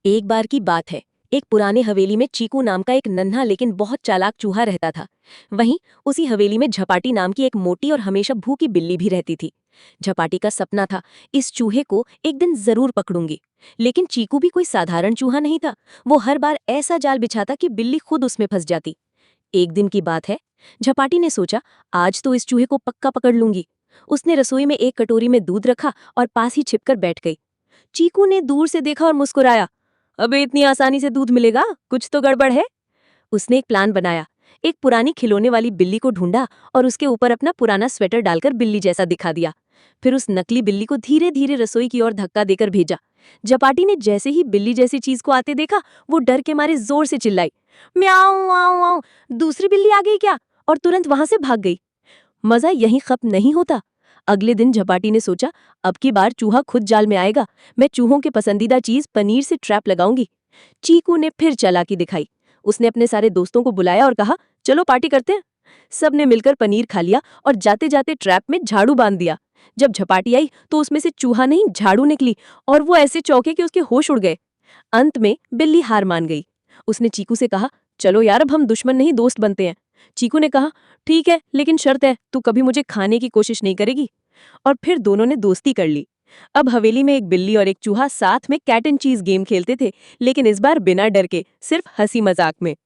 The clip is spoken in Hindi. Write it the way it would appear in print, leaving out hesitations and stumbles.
एक बार की बात है। एक पुराने हवेली में चीकू नाम का एक नन्हा लेकिन बहुत चालाक चूहा रहता था। वहीं उसी हवेली में झपाटी नाम की एक मोटी और हमेशा भूखी बिल्ली भी रहती थी। झपाटी का सपना था, इस चूहे को एक दिन जरूर पकड़ूंगी। लेकिन चीकू भी कोई साधारण चूहा नहीं था। वो हर बार ऐसा जाल बिछाता कि बिल्ली खुद उसमें फंस जाती। एक दिन की बात है। झपाटी ने सोचा, आज तो इस चूहे को पक्का पकड़ लूंगी। उसने रसोई में एक कटोरी में दूध रखा और पास ही छिपकर बैठ गई। चीकू ने दूर से देखा और मुस्कुराया। अबे इतनी आसानी से दूध मिलेगा, कुछ तो गड़बड़ है। उसने एक प्लान बनाया। एक पुरानी खिलौने वाली बिल्ली को ढूंढा और उसके ऊपर अपना पुराना स्वेटर डालकर बिल्ली जैसा दिखा दिया। फिर उस नकली बिल्ली को धीरे धीरे रसोई की ओर धक्का देकर भेजा। जपाटी ने जैसे ही बिल्ली जैसी चीज को आते देखा, वो डर के मारे जोर से चिल्लाई, म्याऊं आऊं आऊं, दूसरी बिल्ली आ गई क्या? और तुरंत वहां से भाग गई। मजा यहीं खत्म नहीं होता। अगले दिन झपाटी ने सोचा, अब की बार चूहा खुद जाल में आएगा। मैं चूहों की पसंदीदा चीज पनीर से ट्रैप लगाऊंगी। चीकू ने फिर चालाकी दिखाई। उसने अपने सारे दोस्तों को बुलाया और कहा, चलो पार्टी करते हैं। सबने मिलकर पनीर खा लिया और जाते जाते ट्रैप में झाड़ू बांध दिया। जब झपाटी आई तो उसमें से चूहा नहीं, झाड़ू निकली और वो ऐसे चौंके कि उसके होश उड़ गए। अंत में बिल्ली हार मान गई। उसने चीकू से कहा, चलो यार, अब हम दुश्मन नहीं दोस्त बनते हैं। चीकू ने कहा, ठीक है, लेकिन शर्त है, तू कभी मुझे खाने की कोशिश नहीं करेगी। और फिर दोनों ने दोस्ती कर ली। अब हवेली में एक बिल्ली और एक चूहा साथ में कैट एंड चीज गेम खेलते थे, लेकिन इस बार बिना डर के, सिर्फ हंसी मजाक में।